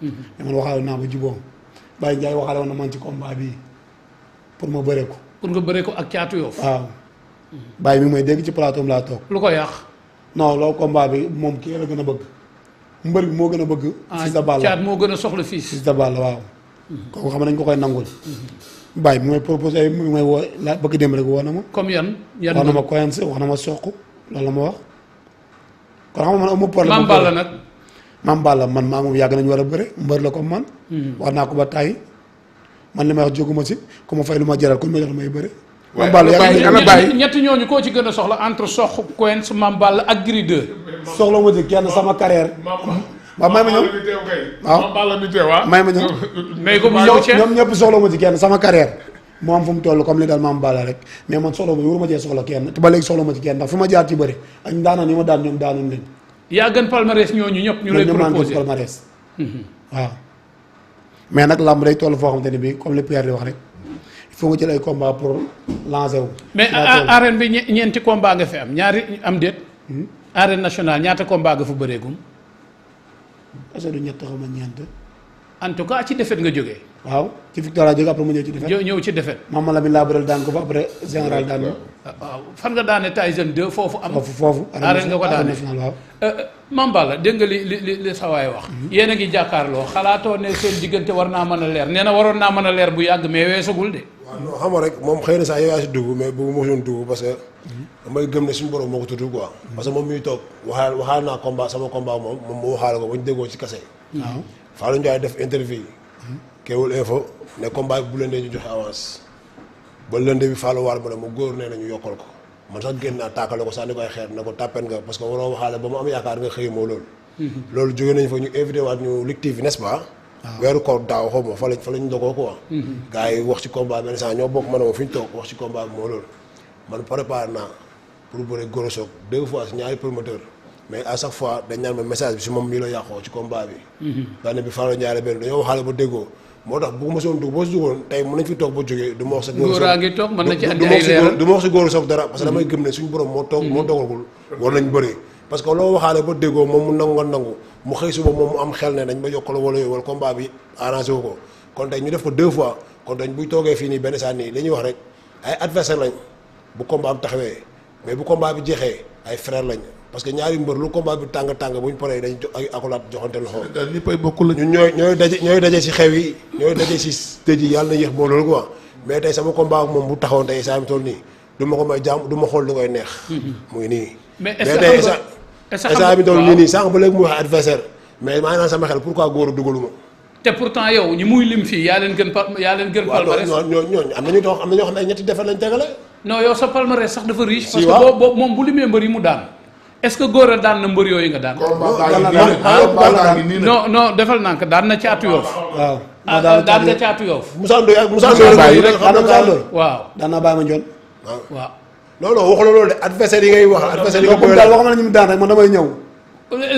mais man waxaale naa ba jubóom Baye Ndiaye waxaale woon na man ci combat bi pour ma bëre ko. pour nga bëre ko ak Caatu Yoff. waaw. Baye mi may dégg ci plateau laa toog. lu ko yàq. non loolu combat bi moom kii la gën a bëgg. mbër bi moo gën a bëgg. Fils de Balla Caat moo gën a soxla Fils de Balla waaw. kooku xam nañ ko koy nangul. Baye mi may proposé mi may woo la bëgg dem rek woo na ma. comme yan wax na ma Coyens wax na ma Sokh loolu la ma wax. kon xam nga man amu problème. Mame Balla nag. Mame Balla man maa moom yàgg nañu war a bëre mbër la comme man. wax naa ko ba tàyyi man li may wax jóguma si ku ma fay lu ma jaral ku ma jox may bëre. Mame Balla yàgg ñetti ñooñu koo ci gën a soxla entre Sokh Coyens Mame Balla ak Gris 2. soxla ma ci kenn sama carrière. waaw may ma ñëw waaw Mame Balla ni teew may ma ñëw. mais comme yow ñoom ñëpp soxla ma ci kenn sama carrière. moo am fu mu toll comme li daal Mame Balla rek mais man soxla ma waruma cee soxla kenn te ba léegi soxla ma ci kenn ndax fi ma jaar ci bëri ak daanaan yi ma daan ñoom daanuñ leen. yaa gën palmarès ñooñu ñëpp ñu lay proposé palmarès waaw mais nag làmb day toll foo xamante ne bii comme li Pierre di wax rek il faut nga jël ay combat pour lancer wu. mais arène bi ñeenti combat nga fi am ñaari am déet. arène nationale ñaata combat nga fa bëreegum. est-ce que du ñett xaw ma ñeent. en tout cas ci défaite nga jógee. waaw ci victoire laa jógee après mu ñëw ci défaite. ñëw ci défaite. Mama Lamine laa bëral daan ko fa après général daan waaw fan nga daane Tyson 2 foofu am. foofu arène nga ko daane waaw. Mame Balla dégg nga li sa waay wax. yéen a ngi jàkkaarloo xalaatoo ne seen diggante war naa mën a leer nee na waroon naa mën a leer bu yàgg mais weesagul de. waaw non xam nga rek moom xëy na sax yow yaa si dugg mais bu ma doon dugg parce que damay gëm ne suñu borom moo ko tudd quoi. parce que moom miy toog waxaal naa combat sama combat moom mu waxaale ko ba ñu déggoo ci kase. waaw Fallou Ndiaye def interview yi. Kewul Info ne combat bi bu lëndee ñu joxe avance ba lëndee bi Fallou waar ma ne ma góor nee na ñu yokkal ko man sax génn naa tàkkale ko sànni ko ay xeer ne ko tàppen nga parce que waroo waxaale ba mu am yaakaar nga xëy moo loolu. loolu jóge nañ fa ñu invité waat ñu Lutte TV n'est-ce pas. weeru koor daaw xaw ma fa lañ dogoo quoi. gars yi wax ci combat bi instant ñoo bokk man a ma fi ñu toog wax ci combat bi moo loolu man préparé naa pour bëre Gora Sock 2 fois si ñaari promoteur mais à chaque fois dañ naan ma message bi si moom mii la yàqoo ci combat bi. daanaka bi Fallou Ndiaye la benn dañoo waxaale ba déggoo moo tax bu ma soon dugg boo si duggoon tey mën nañ fi toog ba jógee du ma wax sa. Gora ngi toog mën na ci andi ay leeral du ma wax si Gora Sock dara parce que damay gëm ne suñu borom moo toog moo dogalagul war nañ bëri parce que loo waxaale ba déggoo moom mu nangu nga nangu mu xëy suba moom mu am xel ne dañ ba yokkal wala yooyu wala combat bi arrangé wu ko kon tey ñu def ko 2 fois kon tey buy toogee fii nii benn saa nii li ñuy wax rek ay adversaire lañ bu combat am taxawee mais bu combat bi jeexee ay frère lañ parce que ñaari mbër lu combat bi tàng bu ñu paree dañ ay accolade joxante loxo. ñëppay bokkul la. ñun ñooy daje si xew yi ñooy daje si tëj yi yàlla na yéex moo loolu quoi mais tey sama combat ak moom bu taxawoon tey saa mi toll nii du ma ko may jàmm du ma xool lu koy neex. mu ngi nii. mais est-ce que saa mi toll nii sànq ba léegi mu wax adversaire mais maa ngi naan sama xel pourquoi góor dugaluma. te pourtant yow ñi muy lim fii yaa leen gën palmarès. waaw ñooñu am na ñoo xam ne ay ñetti defar lañ tegale. non yow sa palmarès sax dafa riche. parce que boobu moom bu limee mbër yi mu daan. est-ce que Gora daan na mbër yooyu nga daan. non defal naa ko daan na Caatu Yoff. waaw daan nga Caatu Yoff. Moussa Ndoye ak Moussa Ndoye rek daan na Moussa Ndoye. waaw daan naa Baye Mandione. waaw. non waxu la loolu de adversaire yi ngay wax. adversaire yi nga comme daal waxuma la ñu mu daan rek man damay ñëw.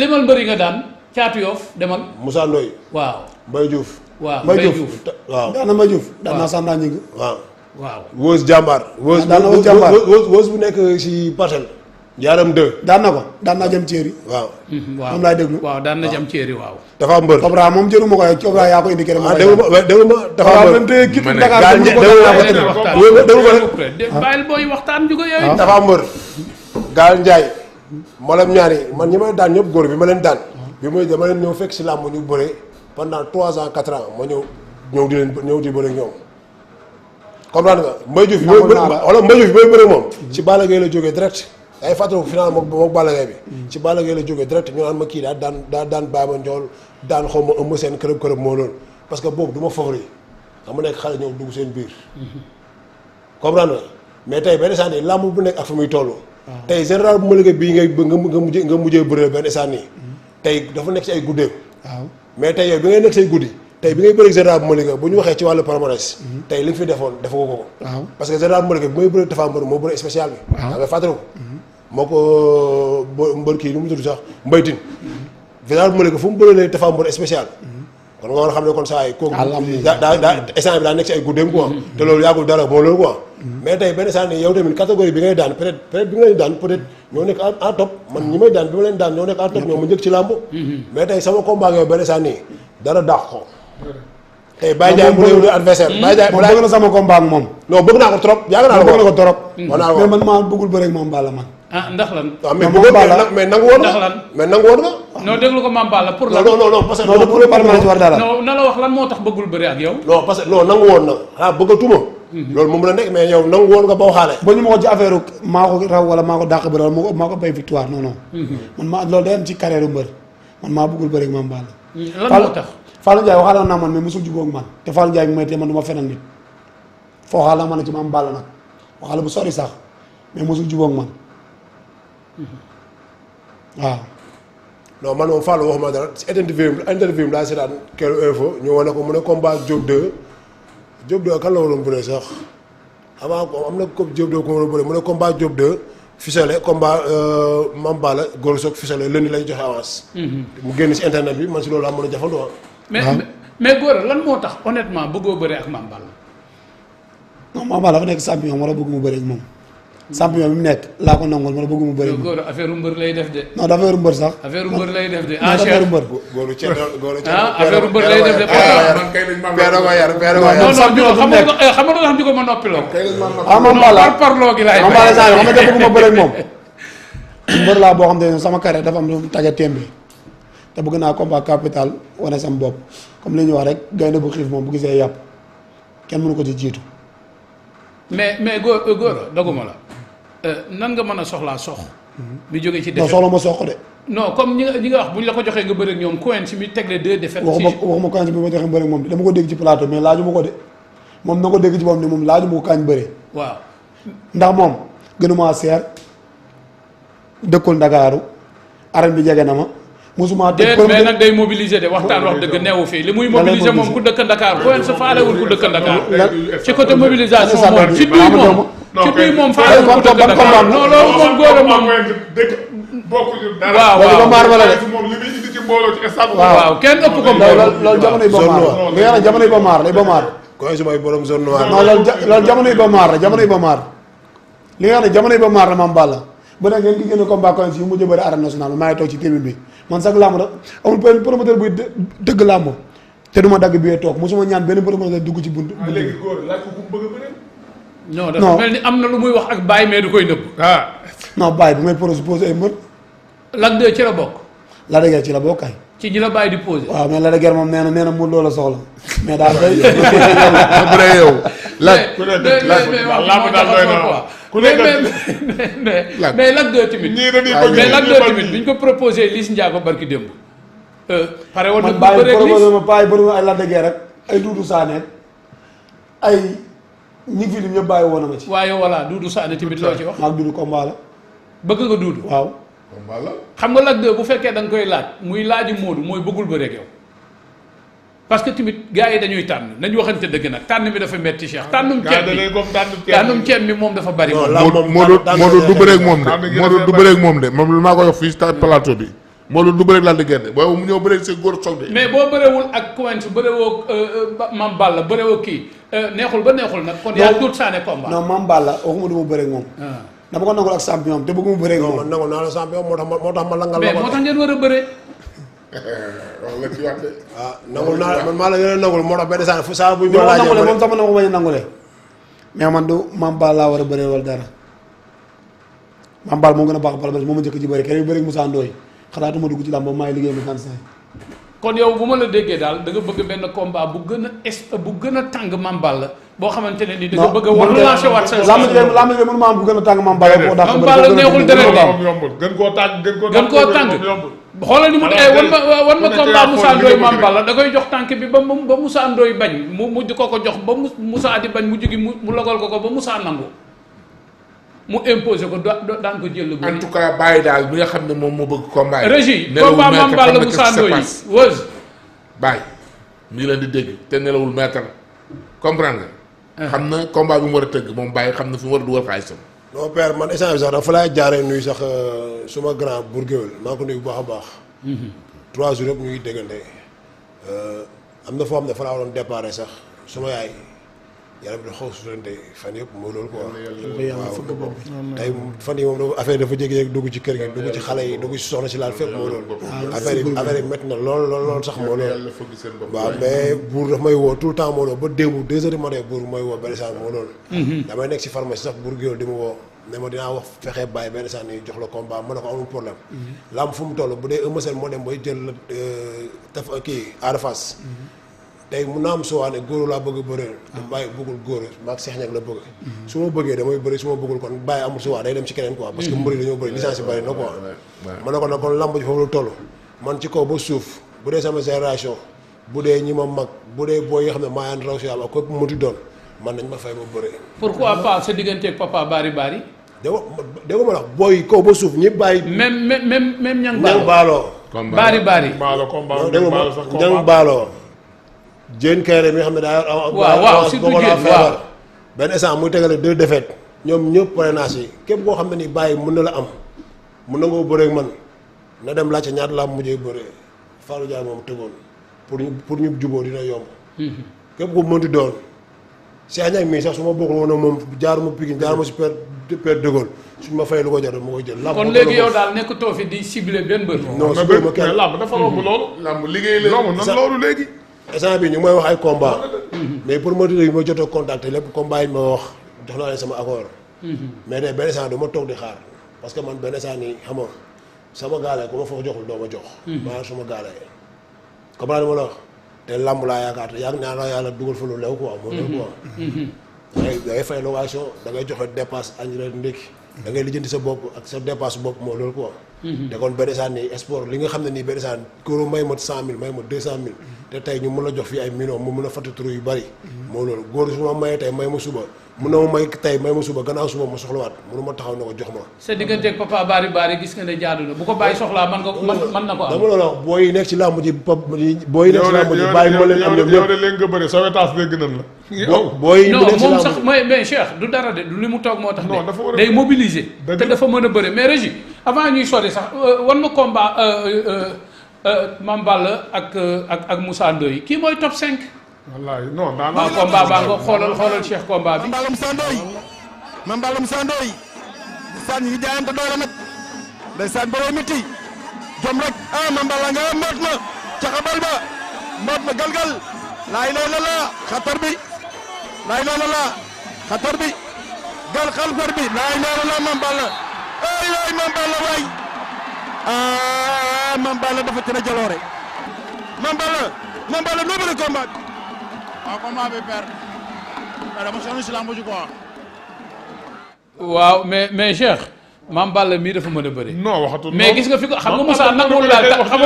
limal mbër yi nga daan Caatu Yoff demal. Moussa Ndoye. waaw Mbaye Diouf. waaw Mbaye Mbaye Diouf Diouf. waaw daan na Mbaye Diouf daan naa Sanda Ñing. waaw. waaw. Wos jàmbaar. daan na Wos jàmbaar Wos bu nekk si parcelle. Jaaram 2. daan na ko daan naa jëm Thierry. waaw. waaw moom laay déglu. waaw daan na jëm Thierry waaw. dafa mbër. Cobra moom jëluma ko yow Cobra yaa ko indi keneen. déglu ma dafa mbër. bàyyil booy waxtaan juga yooyu. dafa mbër. Gaal Ndiaye. Malam ñaari man ñi may daan ñëpp góor bi ma leen daan. bi may dama leen ñëw fekk si làmb ñu bëre pendant 3 ans 4 ans ma ñëw di bëre ñoom. comprendre nga Mbaye Diouf booy bëre moom ci Balla Gaye la jógee direct ay fàttaliku final moom Balla Gaye bi ci Balla Gaye la jógee direct ñu naan ma kii daan Baye Mandione daan xaw ma ëmb seen kërëb moo loolu parce que boobu du ma favori xam nekk xale ñëw dugg seen biir comprendre nga mais tey benn instant nii làmb bu nekk ak fi muy toll tey général bu ma liggéey bii nga mujjee bëree benn instant nii tey dafa nekk ci ay guddeem mais tey yow bi ngay nekk say guddi tey bi ngay bëri général bu Malika bu ñu waxee ci wàllu palmarès tey li nga fi defoon defoo ko parce que général bu Malika bi may bëri Tapha Mbeur moo bëri spécial bi da nga fàttaliku moo ko mbër kii nu mu tudd sax mbaytin général bu Malika fu mu bëri lay Tapha Mbeur spécial kon nga war a xam ne kon saa yi kooku daa instant bi daa nekk ci ay guddeem quoi te loolu yàggul dara moo loolu quoi mais tey benn instant nii yow tamit catégorie bi ngay daan peut-être bi ngay daan peut-être ñoo nekk en top man ñi may daan bi ma leen daan ñoo nekk en top ñoo ma njëkk ci làmb mais tey sama combat ak yow benn instant nii dara dàq ko. tey Baye Ndiaye mu réew adversaire Baye Ndiaye moom bëgg na sama combat ak moom. non bëgg naa ko trop yàgg naa la bëgg na ko trop. mais man maa bëggul bëre ak Mame Balla man. ah ndax lan. waaw mais bëggoon mais nangu woon ndax nga lan mais nangu woon nga. non déglu ko Mame Balla pour lan. non parce que. non pour le parlement ci war dara. non na la wax lan moo tax bëggul bëri ak yow. non parce que non nangu woon na ah bëggatuma. loolu moom la nekk mais yow nangu woon nga ba waxaale. ba ñu ma ko ci affaire maa ko raw wala maa ko dàq bëri wala maa ko bay victoire non non. man maa loolu day am ci carrière mbër man maa bëggul bëri ak Mame Balla. lan moo tax. Fallou Ndiaye waxaale naa man mais mosul jubóog man te Fallou Ndiaye bi may tee man du ma fenal nit foo waxaale naa man ci Mame Balla nag waxaale bu sori sax mais mosul jubóog man waaw. non man moom Fallou waxuma dara si interview laa seetaan Kero Info ñu wane ko mu ne combat Diop 2 Diop 2 kan la waroon bëree sax avant am na ko Diop 2 ko waroon bëree mu ne combat Diop 2 ficelé combat Mame Balla Gora Sock ficelé lundi lañ joxe avance. mu génn si internet bi man si loolu laa mën a jafandoo. mais Gora lan moo tax honnêtement bëggoo bëri ak Mame Balla. non Mame Balla dafa nekk champion wala bëgg mu bëri ak moom. champion bi mu nekk laa ko nangul wala bëgg mu bëri ak moom. Gora affaire mbër lay def de. non dafa yor mbër sax. affaire mbër lay def de. non dafa yor mbër. affaire mbër lay def de. peero ko yar non xam nga tax di ko ma noppiloo. Mame Balla parloo gi laay Mame Balla saa yoo xam ne bëgg ma bëri ak moom. mbër laa boo xam ne sama carrière dafa am lu taja tembe te bëgg naa combat capital wane sama bopp comme li ñuy wax rek gaynde bu xiif moom bu gisee yàpp kenn mënu ko ci jiitu. mais Gora doguma la nan nga mën a soxlaa sox. mi jógee ci non soxla ma sox de. non comme ñi nga wax bu ñu la ko joxee nga bëri ak ñoom Coen si mi tegle 2 défaites. waxuma Coen si bi ma joxee bëri ak moom de dama ko dégg ci plateau mais laaju ma ko de moom na ko dégg ci moom ne moom laaju ma ko kañ bëri. waaw ndax moom gënumaa seer dëkkul Ndakaaru arène bi jege na ma. musuma teg mais nag day mobiliser de waxtaan wax dëgg neewu fii li muy mobiliser moom ku dëkk Dakar Coen sa faalewul ku dëkk Dakar ci côté mobilisation moom ci biir moom faalewul ku dëkk Dakar non loolu moom Gora moom waaw ba maar ma la de waaw kenn ëpp ko loolu jamonoy ba maar li nga xam jamonoy ba maar lay ba maar Coen si mooy borom zone noire. non loolu jamonoy ba maar la jamonoy ba maar li nga xam ne jamonoy ba maar la Mame Balla ba nag ngeen di génne combat Coen si yu mujj bëri arène nationale maa ngi toog ci tribune bi man sax làmb da amul benn promoteur buy dëgg làmb te du ma dagg bi toog mosuma ñaan benn promoteur dugg ci bunt. léegi góor laaj ko ku mu bëgg a bëri. non dafa mel ni am na lu muy wax ak Baye mais du koy nëbb. non Baye bu may proposé ay mbër. Lac 2 ci la bokk. Lac de Guiers ci la bokk kay. ci ñi la Baye di posé. waaw mais Lac de Guiers moom nee na mu loola soxla mais daal day. bu dee yow. mais Lac 2 tamit. mais Lac 2 tamit bi ñu ko proposé Liss Ndiago barki démb. pare woon na bu bëreeg Liss proposé ma Baye bëri ay Lac de Guiers rek ay Doudou Sané ay ñi fi lim ñëpp bàyyi woon na ma ci. waaye voilà Doudou Sané tamit loo ci wax. maa ngi Doudou combat la. bëgg nga Doudou. waaw. xam nga Lac 2 bu fekkee da nga koy laaj muy laaji Modou mooy bëggul bëreeg yow. parce que tamit gars yi dañuy tànn nañu waxante dëgg nag tànn mi dafa metti Cheikh tànnum ceeb mi moom dafa bari Modou du bëreeg moom de Modou du bëreeg moom de moom maa ko wax fii stade plateau bi Modou du bëreeg Lac de Guiers de booy mu ñëw bëreeg seen góor soog de mais boo bëreewul ak Coen bëreewoo Mame Balla bëreewoo kii neexul ba neexul nag kon yaa Doudou Sané combat non Mame Balla waxuma du ma bëreeg moom dama ko nangul ak champion te bëgguma bëreeg moom man nangu naa la champion moo tax ma langal mais moo tax ngeen war a bëree wax la ci wax de nangul naa man maa la gën a nangul moo tax benn saa fu saa bu ñu ma nangule moom sama na ma bañ a nangule mais man du Mame Balla laa war a bëree wala dara Mame Balla moo gën a baax bala moo ma njëkk ci bëri kenn yu bëri Moussa Ndoye xalaatuma dugg ci làmb moom maay liggéey mécanicien kon yow bu ma la déggee daal da nga bëgg benn combat bu gën a tàng Mame Balla boo xamante ne ni da nga bëgg a war lancer waat sa làmb ji mënu ma am bu gën a tàng Mame Balla boo dàq Mame Balla neexul deret moom yombul gën koo tàng xoolal ni mu wan ma combat Moussa Ndoye Mame Balla da koy jox tànk bi ba Moussa Ndoye bañ mu mujj ko jox ba Moussa di bañ mu jugi mu logal ko ba Moussa nangu mu imposé ko daan ko jël. en tout cas bàyyi daal bi nga xam ne moom moo bëgg combat yi. régie combat Mame Balla Moussa Ndoye wëz. bàyyi mi ngi leen di dégg te nelawul maître comprendre nga. xam na combat bi mu war a tëgg moom bàyyi xam na fi mu war a dugal xaalisam. non père man échange bi sax dafa laay jaaree nuyu sax suma grand Bourguewel maa ngi ko nuyu bu baax a baax. 3 jours yëpp ñu ngi déggante am na foo xam ne fa laa waroon déparé sax suma yaay yaram bi xaw suturante fan yëpp mooy loolu quoi. yàlla fëgg bopp bi. tey fan yi moom affaire dafa jékki-jékki dugg ci kër gi dugg ci xale yi dugg ci soxna si laal fépp moo loolu. affaire yi métti na lool sax moo loolu. waaw mais buur daf may woo tout le temps moo loolu ba démb 2 heures du matin buur mooy woo benn saan moo loolu. damay nekk si pharmacie sax buur géwél di mu woo ne ma dinaa wax fexee bàyyi benn saan yi jox la combat mën na ko amul problème. lamb fu mu toll bu dee Eumeu Sène moo dem bay jël def kii Ada Fass tey mun naa am suwaane góor laa bëgg a bëre te bàyyi bëggul góor maag Cheikh Niang la bëgg su ma bëggee damay bëri su ma bëggul kon bàyyi amul suwaa day dem ci keneen quoi parce que mbëri dañoo bëri licence yi bëri na quoi man na ko nag kon lamb ji foofu la toll man ci kaw ba suuf bu dee sama génération bu dee ñi ma mag bu dee booy yi xam ne maa yaan raw si yàlla ko mu ti doon man nañ ma fay ma bëri pourquoi pas sa diggante ak papa Bari Bari dégg ma la booy kaw ba suuf ñi bàyyi même ñang baaloo Bari ñang baaloo Diène Kairé mi nga xam ne daa yor waaw surtout Diène waaw benn instant muy tegale 2 défaites ñoom ñëpp parrainage yi képp koo xam ne ni bàyyi mën na la am mun na ngoo bëree ak man na dem laajte ñaata laa mujjee bëree Fallou Ndiaye moom tëggoon pour ñu juboo dina yomb képp ko mënti doon Cheikh Niang mii sax su ma bokkul woon ak moom jaaruma Pikine jaaruma si Père de Gaulle suñu ma fay lu ko jar ma koy jël lamb kon léegi yow daal nekkatoo fi di ciblé benn mbër non ciblé ma kenn lamb dafa romb loolu lamb liggéey la non nan loolu léegi instant bi ñu ngi may wax ay combat mais pour ma yi ma jot a contacter lépp combat yi ma wax jox naa leen sama accord mais de benn instant du ma toog di xaar parce que man benn instant nii xam nga sama gaale ku ma foofu joxul doo ma jox maa sama gaale comprendre ma la wax te lamb laa yaakaar te yaag naa la yàlla dugal fa lu lew quoi moo loolu quoi da ngay fay location da ngay joxe dépasse añ reer ndékki da ngay lijjanti sa bopp ak sa dépasse bopp moo loolu quoi te kon benn instant nii sport li nga xam ne nii benn instant kóoro may ma 100 000 may ma 200 000 te tey ñu mën la jox fii ay millions mu mën a fatt turu yu bari moo loolu góor su ma mayee tey may ma suba mun na ma may tey may ma suba gannaaw suba ma soxlawaat mënu ma taxaw na ko jox ma sa diggante ak papa Bari Bari gis nga ne jaadu na bu ko bàyyi soxlaa man na ko am dama la wax booy nekk ci làmb ji booy nekk ci làmb ji bàyyi ma leen am ñoom yow de léegi nga bëri sa wetaas dégg nañ la booy non moom sax mais Cheikh du dara de du li mu toog moo tax de day mobiliser te dafa mën a bëri mais Régis avant ñuy sori sax wan ma combat Mame Balla ak Moussa Ndoye kii mooy top 5 wallaay non waaw combat baa nga xoolal Cheikh combat bi Mame Balla Moussa Ndoye saan ñu ngi jaayante doole nag ndeysaan bëree métti jom rek Mame Balla nga mboot na caxabal ba mboot na galgal laay loolu la xatar bi laay loolu la xatar bi gal xalfar bi laay loolu la Mame Balla ay waay Mame Balla waay Mame Balla dafa tëra jaloore Mame Balla noo bëri combat waaw combat bi père dama sonn si lamb ji quoi. waaw mais Cheikh Mame Balla mii dafa mën a bëri. non waxatul mais gis nga fi ko xam nga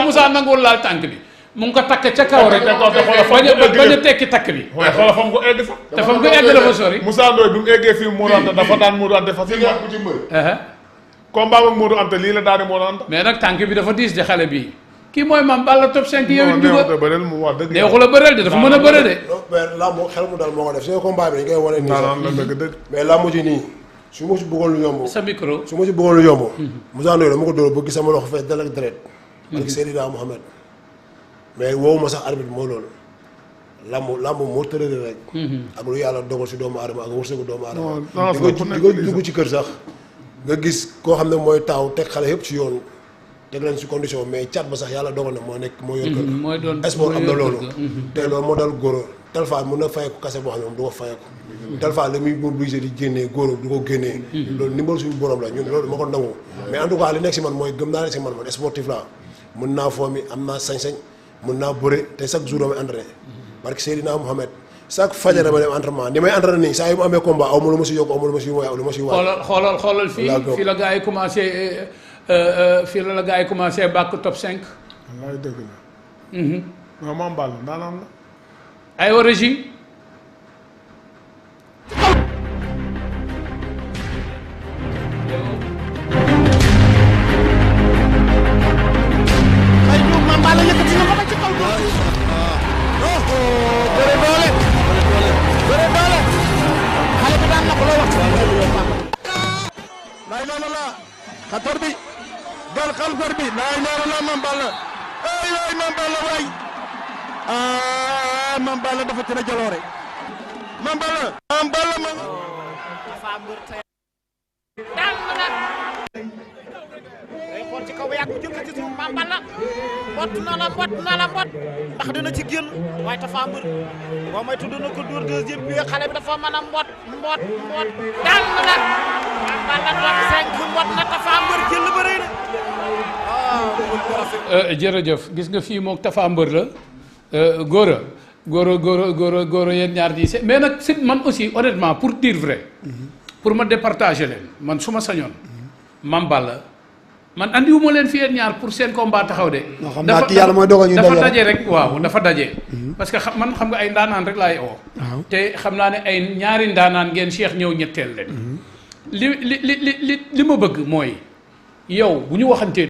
Moussa nanguwul laal tànk bi mu ngi ko takk ca kaw rek. bañ a tekki takk bi. waaye xoolal fa mu ko egg sax. te fa mu ko egg dafa sori. Moussa Ndoye bi mu eggee fii Modou Anta dafa daan Modou Anta facilement. combat ak Modou Anta lii la daane Modou Anta. mais nag tànk bi dafa diis di xale bi kii mooy Mame Balla top 5 yow it neexut a bëreel mu wax dëgg neexul a bëreel de dafa mën a bëre de. non mais lamb xel mu dal moo ko def seen combat bi dañ koy wane nii naan la dëgg mais lamb ji nii su ma si bëggoon lu yomb sa micro su ma si bëggoon lu yomb Moussa Ndoye dama ko dóor ba gis sama loxo fees dal ak deret ak Seydina Mohamed mais woowu ma sax arbitre moo loolu lamb moo tërëri rek ak lu yàlla dogal si doomu aadama ak wërsëgu doomu aadama di nga dugg ci kër sax nga gis koo xam ne mooy taaw teg xale yëpp ci yoon teg leen si condition mais cat ba sax yàlla dogal na moo nekk moo yor kër mooy doon sport am na loolu te loolu moo dal góor Talfa mën na fayeku kase boo xam ne moom du ko fayeku Talfa la muy obligé di génnee góor du ko génnee loolu ndimbal suñu borom la ñun loolu ma ko nangu mais en tout cas li nekk si man mooy gëm naa ne si man sportif la mën naa foomi am naa sañ-sañ mën naa bëre te chaque jour damay entraîné parce que Seydina Mohamed chaque fajar dama dem entraînement ni may entraîné nii saa yu mu amee combat aw ma lu ma si yokk aw ma lu ma si mooy aw lu ma si waay xoolal fii la gars yi commencé fii la gars yi commencé bàkk top 5 wallaay dëgg la non Mame Balla daanaan la ay wa Régis ay ñu Mame Balla yëkkati na ko ba ci kaw bëre doole xale bi daan na ko loo wax ci laay noonu la xator bi gal xalfar bi laay noonu la Mame Balla ay waay Mame Balla waay Mame Balla dafa tëra jaloore Mame Balla Mame Balla ma Tapha Mbeur tey daan na day xool ci kaw ba yàgg mu jëm ci suuf Mame Balla mbot na la ndax dina ci génn waaye Tapha Mbeur boo may tudd na ko dóor deuxième bi xale bi dafa mën a mbot daan na Mame Balla doon 5 mbot na Tapha Mbeur jël ba rëy na jërëjëf gis nga fii moom Tapha Mbeur la góora yéen ñaar di mais nag si man aussi honnêtement pour dire vrai pour ma départager leen man su ma sañoon Mame Balla man andiwuma leen fi yéen ñaar pour seen combat taxaw de xam naa ki yàlla mooy dogal ñu dafa daje rek waaw dafa daje parce que man xam nga ay ndaanaan rek laay oo te xam naa ne ay ñaari ndaanaan ngeen Cheikh ñëw ñetteel leen li ma bëgg mooy yow bu ñu waxantee